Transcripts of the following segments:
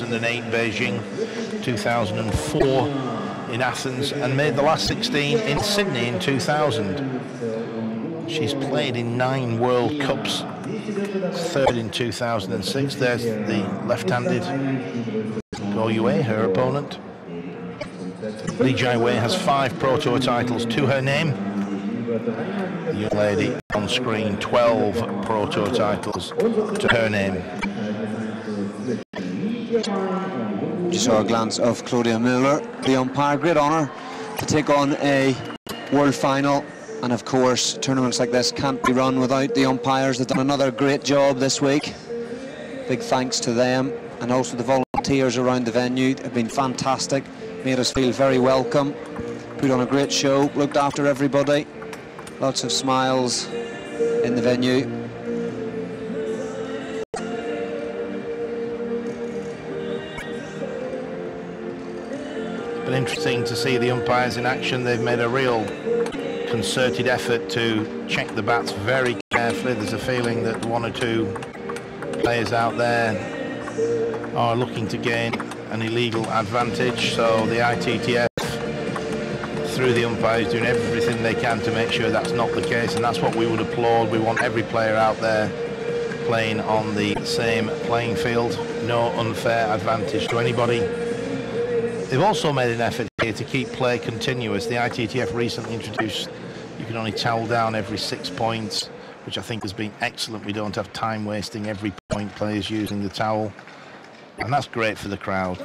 2008 Beijing, 2004 in Athens, and made the last 16 in Sydney in 2000. She's played in 9 World Cups, third in 2006. There's the left-handed GUO Yue, her opponent. LI Jiawei has 5 Pro Tour titles to her name. The young lady on screen, 12 Pro Tour titles to her name. You saw a glance of Claudia Müller, the umpire. Great honour to take on a world final, and of course tournaments like this can't be run without the umpires. They've done another great job this week. Big thanks to them, and also the volunteers around the venue. They've been fantastic, made us feel very welcome, put on a great show, looked after everybody. Lots of smiles in the venue. But interesting to see the umpires in action. They've made a real concerted effort to check the bats very carefully. There's a feeling that 1 or 2 players out there are looking to gain an illegal advantage, so the ITTF, through the umpires, doing everything they can to make sure that's not the case, and that's what we would applaud. We want every player out there playing on the same playing field, no unfair advantage to anybody. They've also made an effort here to keep play continuous. The ITTF recently introduced you can only towel down every 6 points, which I think has been excellent. We don't have time wasting every point players using the towel, and that's great for the crowd.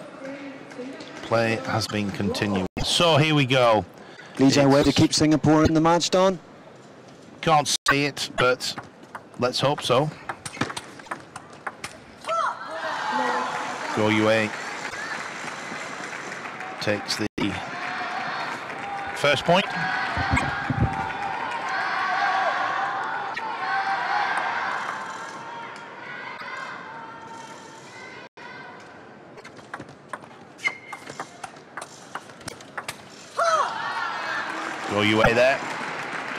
Play has been continuous. So here we go. LI Jiawei to keep Singapore in the match, Don? Can't see it, but let's hope so. GUO Yue takes the first point. GUO Yue there.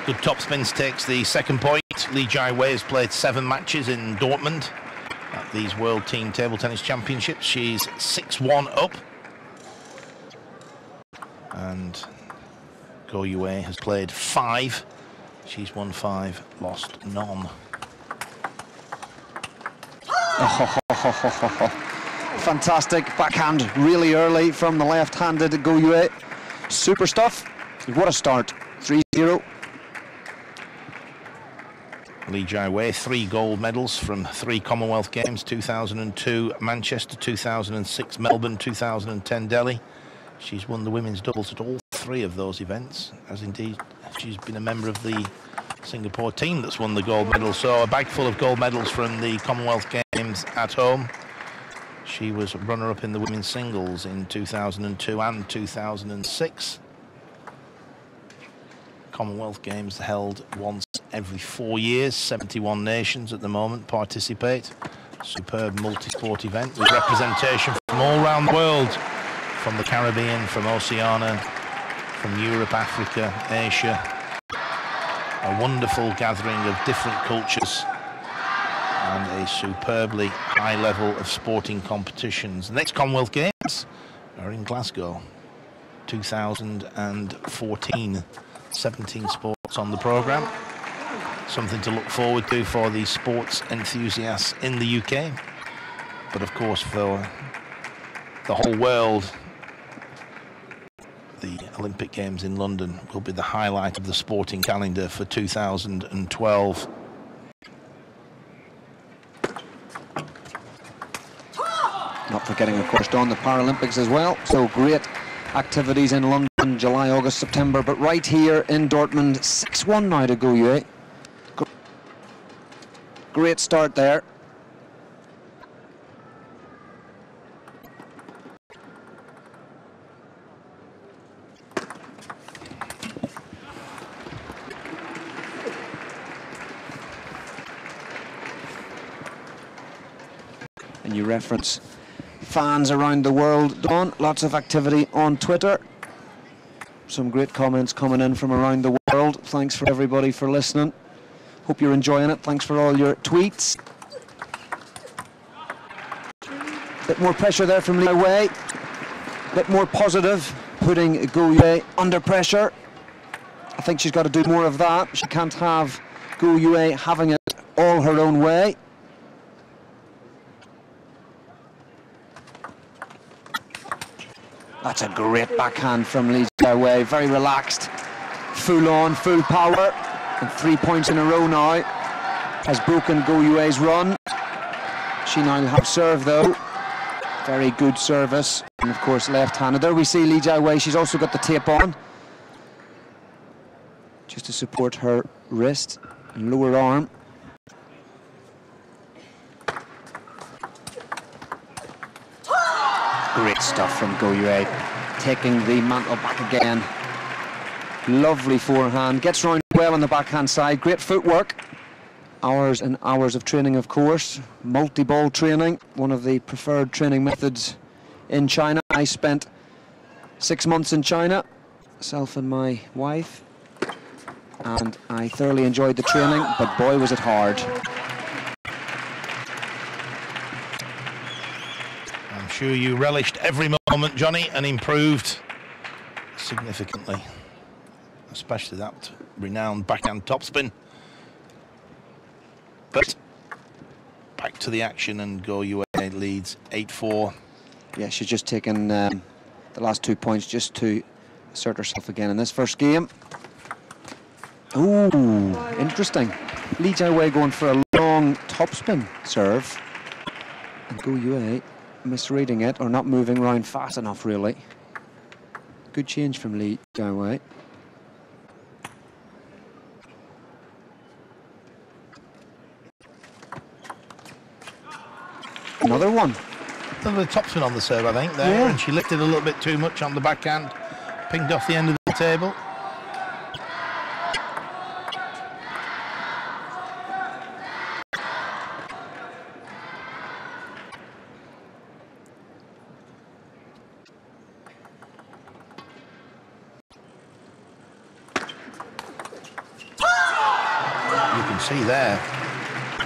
Good topspins, takes the second point. LI Jiawei has played 7 matches in Dortmund at these World Team Table Tennis Championships. She's 6-1 up. And GUO Yue has played 5. She's won 5, lost none. Fantastic backhand really early from the left-handed GUO Yue. Super stuff. What a start. 3-0. LI Jiawei, 3 gold medals from 3 Commonwealth Games, 2002 Manchester, 2006 Melbourne, 2010 Delhi. She's won the women's doubles at all 3 of those events, as indeed she's been a member of the Singapore team that's won the gold medal. So a bag full of gold medals from the Commonwealth Games at home. She was runner-up in the women's singles in 2002 and 2006. Commonwealth Games held once every 4 years. 71 nations at the moment participate. Superb multi-sport event with representation from all around the world, from the Caribbean, from Oceania, from Europe, Africa, Asia. A wonderful gathering of different cultures and a superbly high level of sporting competitions. The next Commonwealth Games are in Glasgow, 2014. 17 sports on the programme. Something to look forward to for the sports enthusiasts in the UK. But of course for the whole world, the Olympic Games in London will be the highlight of the sporting calendar for 2012. Not forgetting, of course, Don, the Paralympics as well. So great activities in London, July, August, September, but right here in Dortmund, 6-1 now to GUO Yue. Great start there. And you reference fans around the world, Don. Lots of activity on Twitter. Some great comments coming in from around the world. Thanks for everybody for listening. Hope you're enjoying it. Thanks for all your tweets. Bit more pressure there from Li Jiawei. Bit more positive, putting GUO Yue under pressure. I think she's got to do more of that. She can't have GUO Yue having it all her own way. That's a great backhand from Li Jiawei. Very relaxed, full on, full power. And 3 points in a row now. Has broken GUO Yue's run. She now will have serve though. Very good service. And of course left-handed. There we see Li Jiawei. She's also got the tape on, just to support her wrist and lower arm. Great stuff from GUO Yue. Taking the mantle back again. Lovely forehand. Gets round well on the backhand side. Great footwork. Hours and hours of training, of course. Multi-ball training, one of the preferred training methods in China. I spent 6 months in China, myself and my wife, and I thoroughly enjoyed the training, but boy was it hard. I'm sure you relished every moment, Johnny, and improved significantly, especially that renowned backhand topspin. But back to the action, and GUO Yue leads 8-4. Yeah, she's just taken the last 2 points just to assert herself again in this first game. Ooh, interesting. Li Jiawei going for a long topspin serve, and GUO Yue misreading it, or not moving around fast enough, really. Good change from Li Jiawei. Another one. Another topspin on the serve, I think, there. Yeah. And she lifted a little bit too much on the backhand. Pinged off the end of the table. You can see there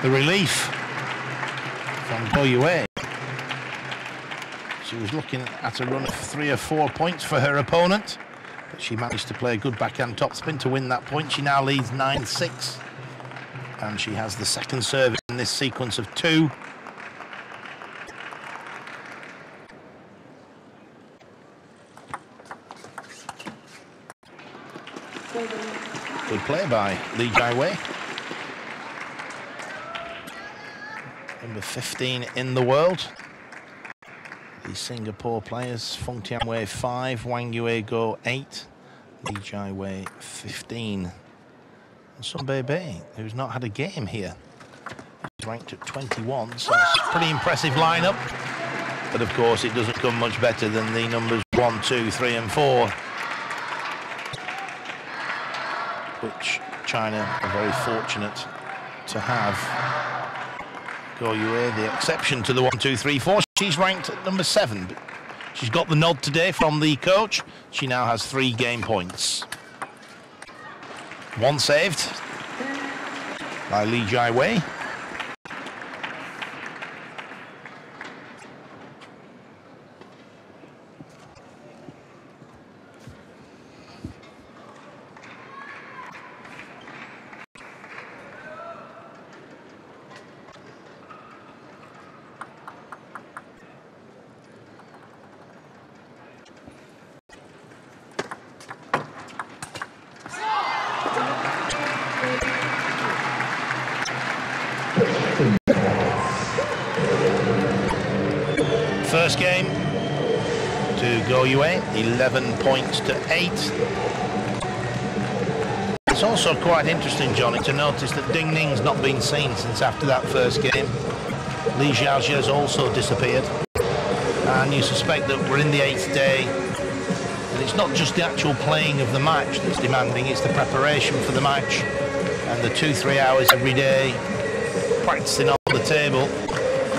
the relief from GUO Yue. She was looking at a run of 3 or 4 points for her opponent, but she managed to play a good backhand topspin to win that point. She now leads 9-6, and she has the second serve in this sequence of 2. Good play by Li Jiawei. Number 15 in the world. The Singapore players, Feng Tianwei 5, Wang Yuego 8, Li Jiawei 15. And Sun Bei, who's not had a game here, he's ranked at 21, so it's a pretty impressive lineup. But of course, it doesn't come much better than the numbers 1, 2, 3, and 4, which China are very fortunate to have. GUO Yue, the exception to the 1, 2, 3, 4. She's ranked at number 7. But she's got the nod today from the coach. She now has 3 game points. 1 saved by Li Jiawei. First game to GUO Yue, 11 points to 8. It's also quite interesting, Johnny, to notice that Ding Ning's not been seen since after that first game. Li Jiaoxia has also disappeared. And you suspect that we're in the 8th day. And it's not just the actual playing of the match that's demanding, it's the preparation for the match. And the 2-3 hours every day practicing on the table.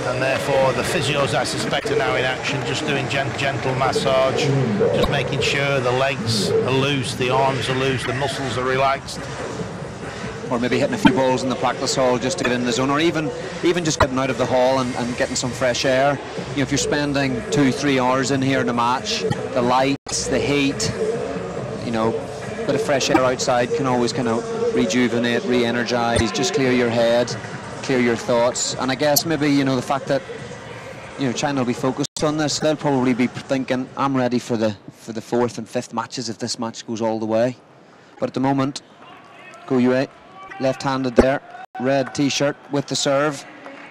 And therefore the physios, I suspect, are now in action, just doing gentle massage, just making sure the legs are loose, the arms are loose, the muscles are relaxed. or maybe hitting a few balls in the practice hall just to get in the zone, or even just getting out of the hall and getting some fresh air. You know, if you're spending 2-3 hours in here in a match, the lights, the heat, you know, a bit of fresh air outside can always kind of rejuvenate, re-energize, just clear your head, clear your thoughts. And I guess maybe, you know, the fact that, you know, China will be focused on this, they'll probably be thinking, I'm ready for the 4th and 5th matches if this match goes all the way. But at the moment, GUO Yue, left-handed there, red t-shirt with the serve,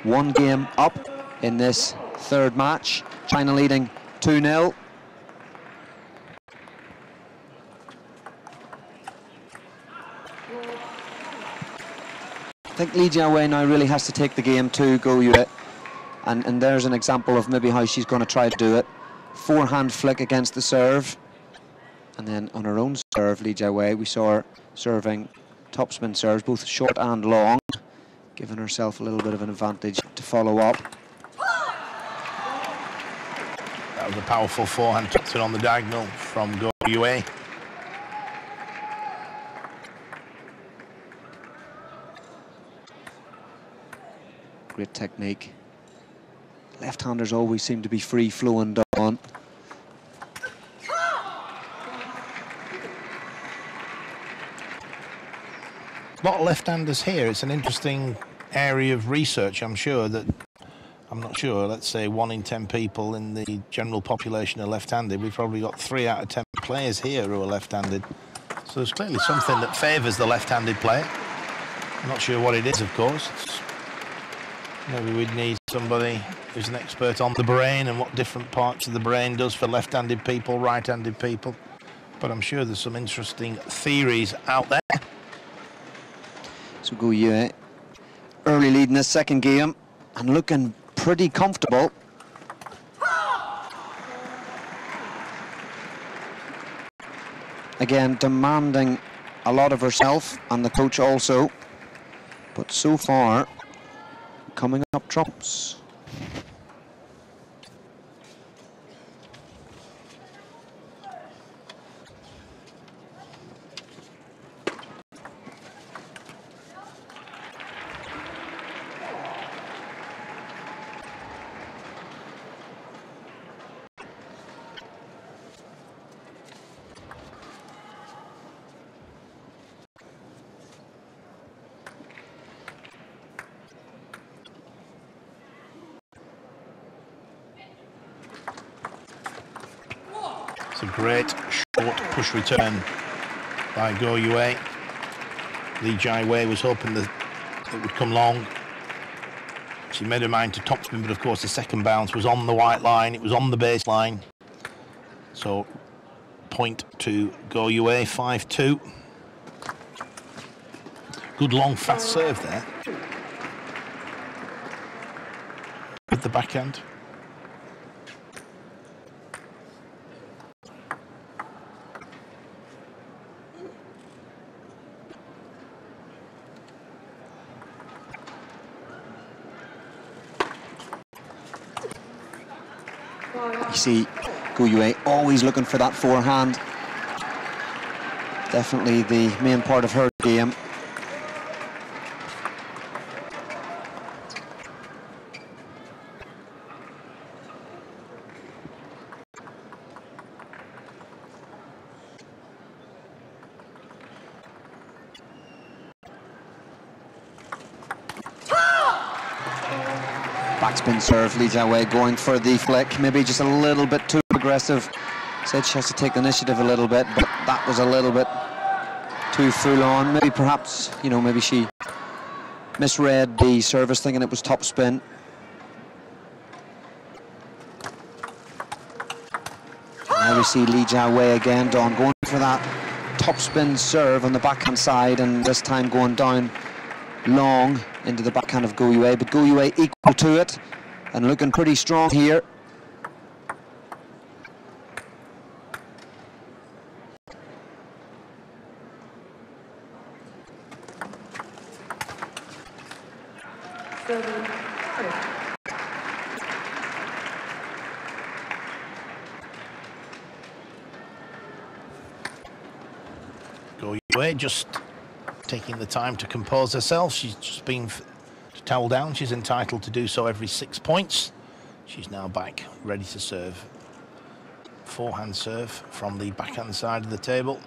1 game up in this 3rd match. China leading 2-0. I think LI Jiawei now really has to take the game to GUO Yue. And there's an example of maybe how she's going to try to do it. Forehand flick against the serve. And then on her own serve, LI Jiawei, we saw her serving topspin serves, both short and long, giving herself a little bit of an advantage to follow up. That was a powerful forehand, tucked it on the diagonal from GUO Yue. Great technique. Left-handers always seem to be free-flowing down. A lot of left-handers here. It's an interesting area of research. I'm not sure, let's say 1 in 10 people in the general population are left-handed. We've probably got 3 out of 10 players here who are left-handed. So there's clearly something that favours the left-handed player. I'm not sure what it is, of course. Maybe we'd need somebody who's an expert on the brain and what different parts of the brain does for left-handed people, right-handed people. But I'm sure there's some interesting theories out there. So GUO Yue, early lead in this 2nd game and looking pretty comfortable. Again, demanding a lot of herself and the coach also. But so far, coming up trumps. It's a great short push return by GUO Yue. LI Jiawei was hoping that it would come long. She made her mind to topspin, but of course the 2nd bounce was on the white line, it was on the baseline. So point to GUO Yue, 5-2. Good long fast serve there with the backhand. You see GUO Yue always looking for that forehand. Definitely the main part of her game. Backspin serve, LI Jiawei going for the flick, maybe just a little bit too aggressive. Said she has to take the initiative a little bit, but that was a little bit too full on. Maybe perhaps, you know, maybe she misread the service thinking it was topspin. Now we see LI Jiawei again, Dawn, going for that topspin serve on the backhand side, and this time going down long into the backhand of GUO Yue, but GUO Yue equal to it and looking pretty strong here. GUO Yue just taking the time to compose herself. She's just been to towel down. She's entitled to do so every 6 points. She's now back, ready to serve. Forehand serve from the backhand side of the table.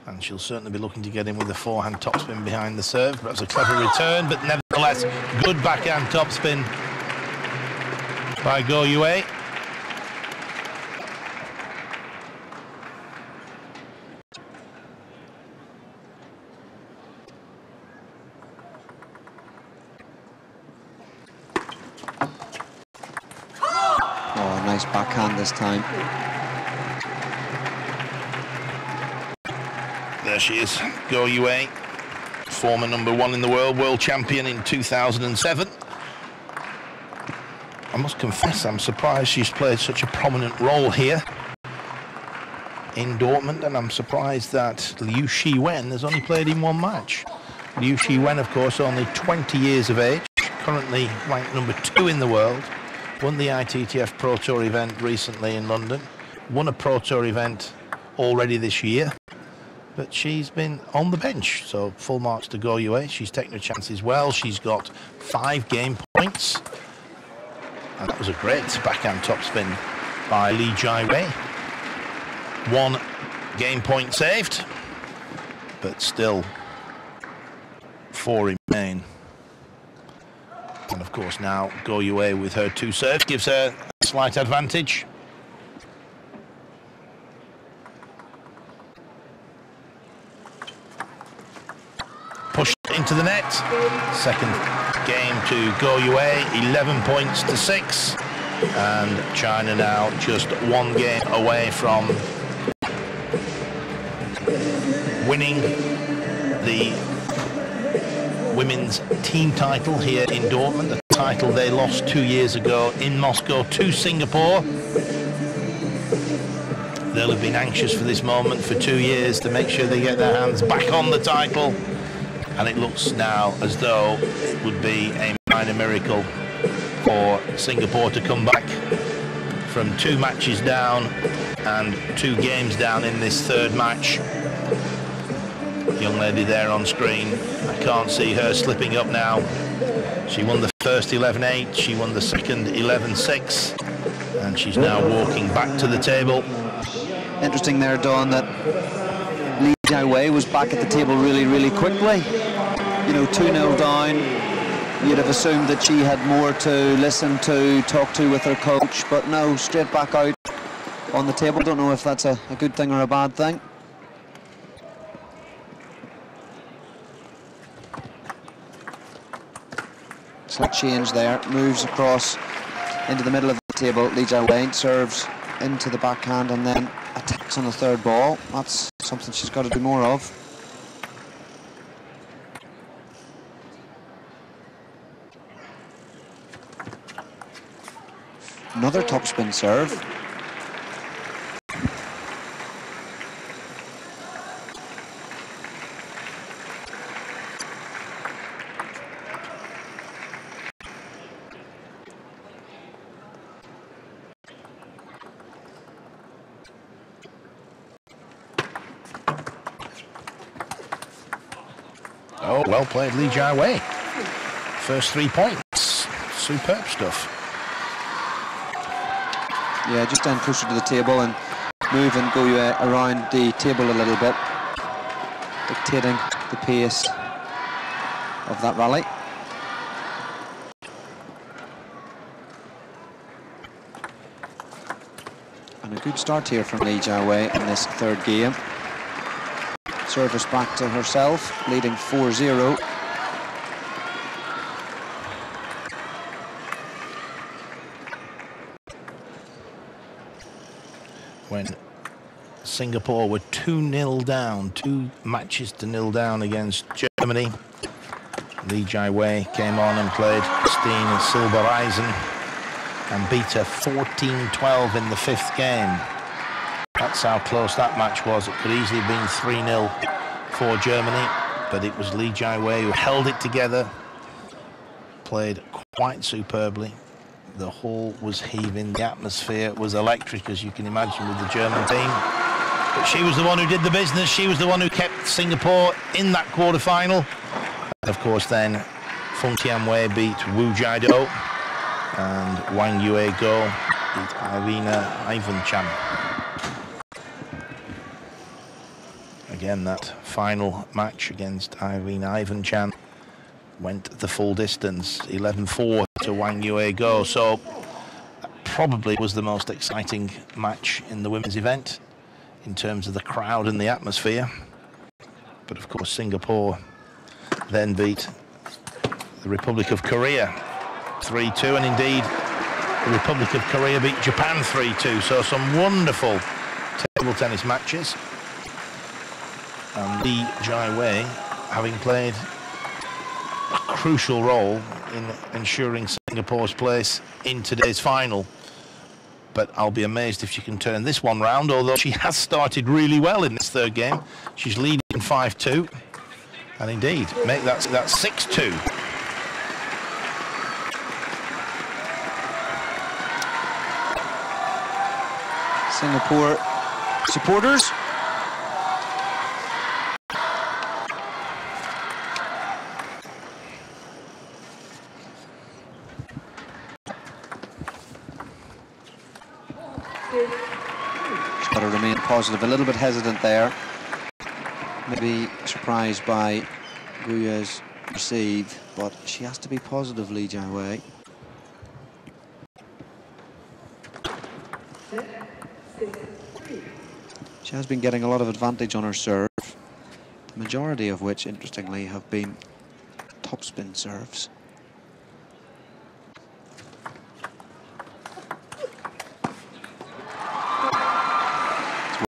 And she'll certainly be looking to get in with a forehand topspin behind the serve. That's a clever return, but nevertheless, good backhand topspin by GUO Yue. Oh, nice backhand this time. There she is, GUO Yue, former #1 in the world champion in 2007. I must confess, I'm surprised she's played such a prominent role here in Dortmund, and I'm surprised that Liu Shiwen has only played in 1 match. Liu Shiwen, of course, only 20 years of age, currently ranked #2 in the world, won the ITTF Pro Tour event recently in London, won a Pro Tour event already this year, but she's been on the bench, so full marks to GUO Yue. She's taken her chances well. She's got 5 game points. And that was a great backhand topspin by LI Jiawei. 1 game point saved, but still 4 remain. And of course now GUO Yue with her 2 serves gives her a slight advantage. Pushed into the net. Second game to GUO Yue, 11 points to 6. And China now just 1 game away from winning the women's team title here in Dortmund, a title they lost 2 years ago in Moscow to Singapore. They'll have been anxious for this moment for 2 years to make sure they get their hands back on the title. And it looks now as though it would be a minor miracle for Singapore to come back from 2 matches down and 2 games down in this 3rd match. Young lady there on screen, I can't see her slipping up now. She won the first 11-8, she won the second 11-6, and she's now walking back to the table. Interesting there, Don, that LI Jiawei was back at the table really quickly. You know, 2-0 down, you'd have assumed that she had more to listen to, talk to with her coach, but no, straight back out on the table. Don't know if that's a good thing or a bad thing. Slight change there, moves across into the middle of the table. LI Jiawei serves into the backhand and then attacks on the 3rd ball. That's something she's got to do more of. Another topspin serve. Oh, well played, LI Jiawei. First 3 points. Superb stuff. Yeah, just down closer to the table and moving GUO Yue around the table a little bit, dictating the pace of that rally. And a good start here from LI Jiawei in this 3rd game. Service back to herself, leading 4-0. When Singapore were 2-0 down, 2 matches to 0 down against Germany, LI Jiawei came on and played Christine Silbereisen and beat her 14-12 in the 5th game. That's how close that match was. It could easily have been 3-0 for Germany, but it was LI Jiawei who held it together, played quite superbly. The hall was heaving, the atmosphere was electric, as you can imagine, with the German team. But she was the one who did the business. She was the one who kept Singapore in that quarter-final. Of course, then Feng Tianwei beat Wu Jiado, and Wang Yue Go beat Irina Ivanchan. Again, that final match against Irina Ivanchan went the full distance, 11-4 to Wang Yue Go. So that probably was the most exciting match in the women's event in terms of the crowd and the atmosphere. But of course, Singapore then beat the Republic of Korea 3-2, and indeed the Republic of Korea beat Japan 3-2. So some wonderful table tennis matches. And LI Jiawei having played a crucial role in ensuring Singapore's place in today's final. But I'll be amazed if she can turn this one round, although she has started really well in this third game. She's leading 5-2, and indeed make that 6-2. Singapore supporters. She's got to remain positive, a little bit hesitant there. Maybe surprised by GUO Yue's receive, but she has to be positive, LI Jiawei. She has been getting a lot of advantage on her serve, the majority of which, interestingly, have been topspin serves.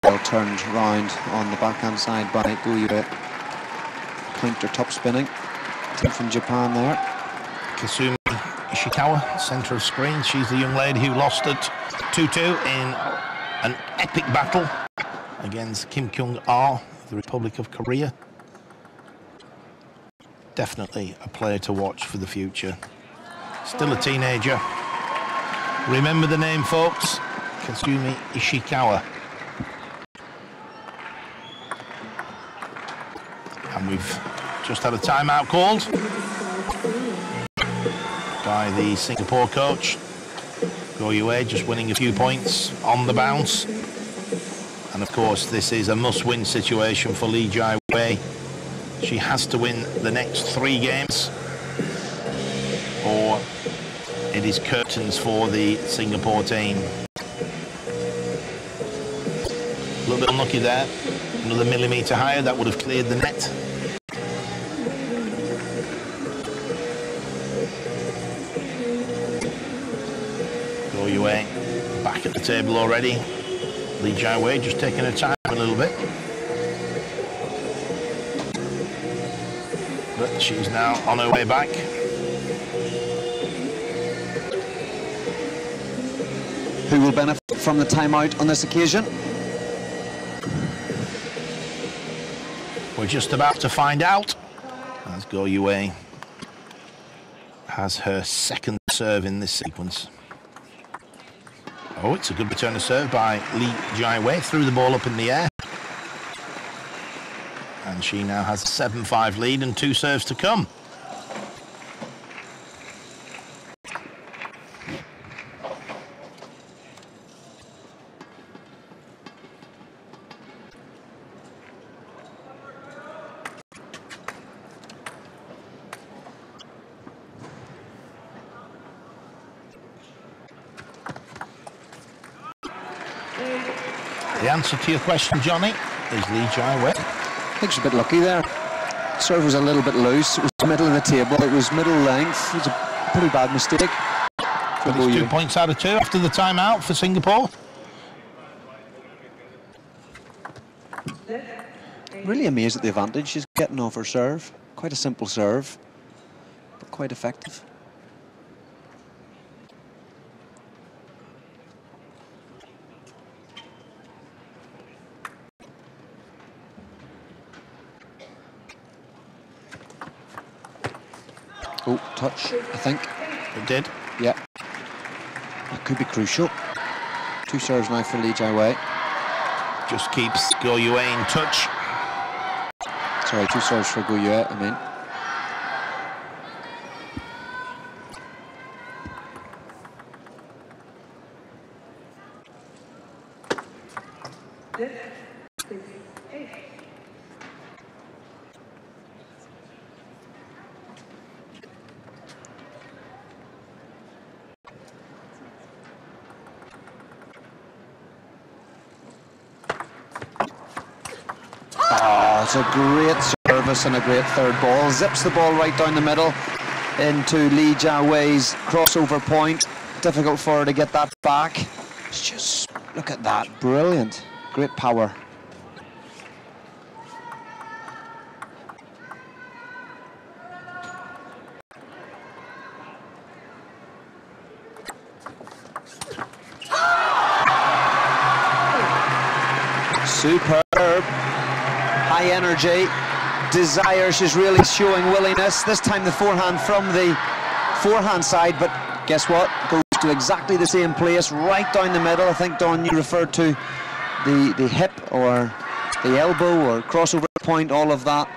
Well turned round on the backhand side by GUO Yue. Pointer top spinning. Team from Japan there. Kasumi Ishikawa, centre of screen. She's the young lady who lost at 2-2 in an epic battle against Kim Kyung-ah, the Republic of Korea. Definitely a player to watch for the future. Still a teenager. Remember the name, folks. Kasumi Ishikawa. And we've just had a timeout called by the Singapore coach. GUO Yue just winning a few points on the bounce. And of course, this is a must-win situation for LI Jiawei. She has to win the next 3 games, or it is curtains for the Singapore team. A little bit unlucky there. Another millimetre higher, that would have cleared the net. GUO Yue back at the table already. LI Jiawei just taking her time a little bit. But she's now on her way back. Who will benefit from the timeout on this occasion? We're just about to find out, as GUO Yue has her second serve in this sequence. Oh, it's a good return of serve by LI Jiawei. Threw the ball up in the air. And she now has a 7-5 lead and 2 serves to come. The answer to your question, Johnny, is LI Jiawei. I think she's a bit lucky there. Serve was a little bit loose. It was middle of the table. It was middle length. It was a pretty bad mistake. But it's 2 points out of 2 after the timeout for Singapore. Really amazed at the advantage she's getting off her serve. Quite a simple serve, but quite effective. Oh, touch, I think. It did. Yeah. That could be crucial. 2 serves now for LI Jiawei. just keeps GUO Yue in touch. Sorry, 2 serves for GUO Yue, I mean. Oh, it's a great service and a great third ball. Zips the ball right down the middle into LI Jiawei's crossover point. Difficult for her to get that back. It's just, look at that, brilliant. Great power. Superb. High energy, desire. She's really showing willingness. This time the forehand from the forehand side, but guess what? Goes to exactly the same place, right down the middle. I think, Don, you referred to the hip or the elbow or crossover point, all of that,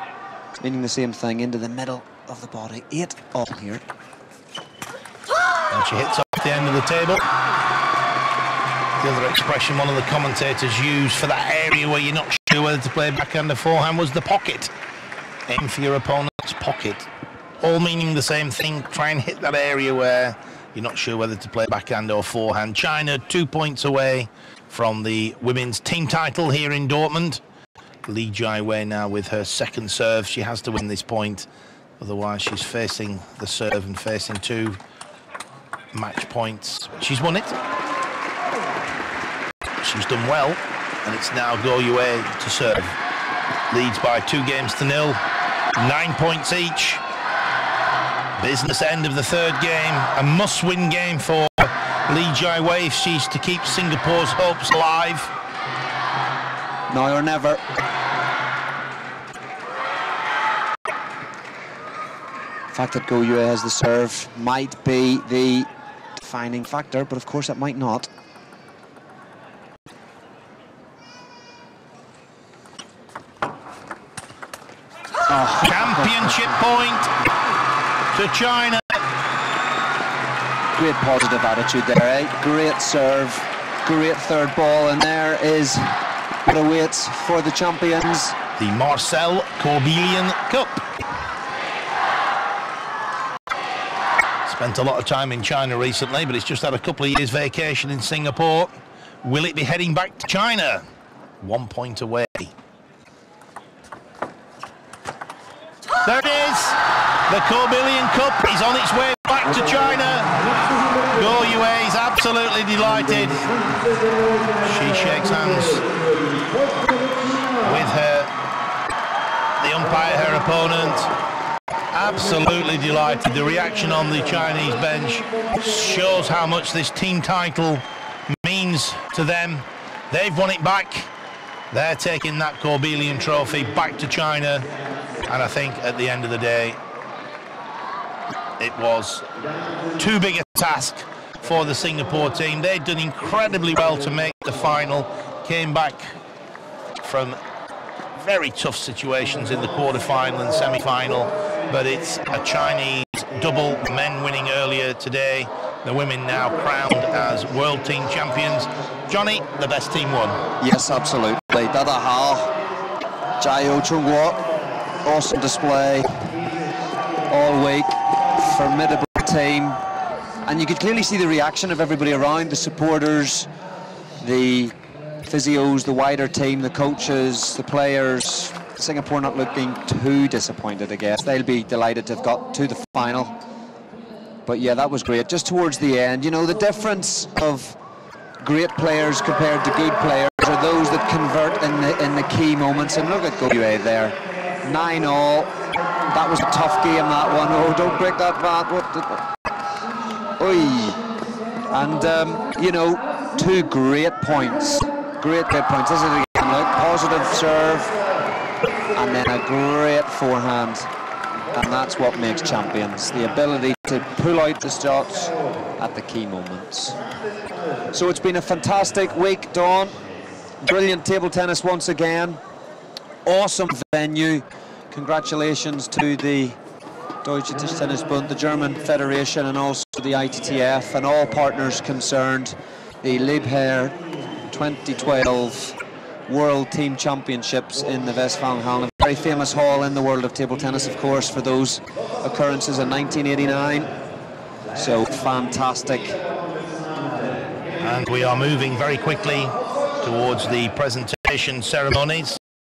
meaning the same thing, into the middle of the body. 8-all here. And she hits off the end of the table. The other expression one of the commentators used for that area where you're not sure whether to play backhand or forehand was the pocket. Aim for your opponent's pocket. All meaning the same thing. Try and hit that area where you're not sure whether to play backhand or forehand. China 2 points away from the women's team title here in Dortmund. LI Jiawei now with her second serve. She has to win this point. Otherwise she's facing the serve and facing 2 match points. She's won it. She's done well, and it's now GUO Yue to serve. Leads by 2-0. 9 points each. Business end of the third game. A must-win game for LI Jiawei if she's to keep Singapore's hopes alive. Now or never. The fact that GUO Yue has the serve might be the defining factor, but of course it might not. Oh. Championship point to China. Great positive attitude there, eh? Great serve, great third ball, and there is what awaits for the champions. The Marcel Corbillion Cup. Spent a lot of time in China recently, but it's just had a couple of years vacation in Singapore. Will it be heading back to China? 1 point away. There it is! The Corbillion Cup is on its way back to China. GUO Yue is absolutely delighted. She shakes hands with the umpire, her opponent. Absolutely delighted. The reaction on the Chinese bench shows how much this team title means to them. They've won it back. They're taking that Corbillion trophy back to China. And I think at the end of the day, it was too big a task for the Singapore team. They'd done incredibly well to make the final, came back from very tough situations in the quarter-final and semi-final, but it's a Chinese double, men winning earlier today, the women now crowned as world team champions. Johnny, the best team won. Yes, absolutely. Awesome display all week, formidable team, and you could clearly see the reaction of everybody around, the supporters, the physios, the wider team, the coaches, the players. Singapore not looking too disappointed, I guess. They'll be delighted to have got to the final. But yeah, that was great. Just towards the end, you know, the difference of great players compared to good players are those that convert in the key moments, and look at GUO Yue there. 9-all. That was a tough game, that one. Oh, don't break that bat. Oi. And, you know, 2 great points. Great points. This is it again. Look, positive serve. And then a great forehand. And that's what makes champions. The ability to pull out the shots at the key moments. So it's been a fantastic week, Dawn. brilliant table tennis once again. Awesome venue. Congratulations to the Deutsche Tischtennisbund, the German Federation, and also the ITTF and all partners concerned. The LIEBHERR 2012 World Team Championships in the Westfalenhallen, a very famous hall in the world of table tennis, of course, for those occurrences in 1989. So fantastic. And we are moving very quickly towards the presentation ceremonies.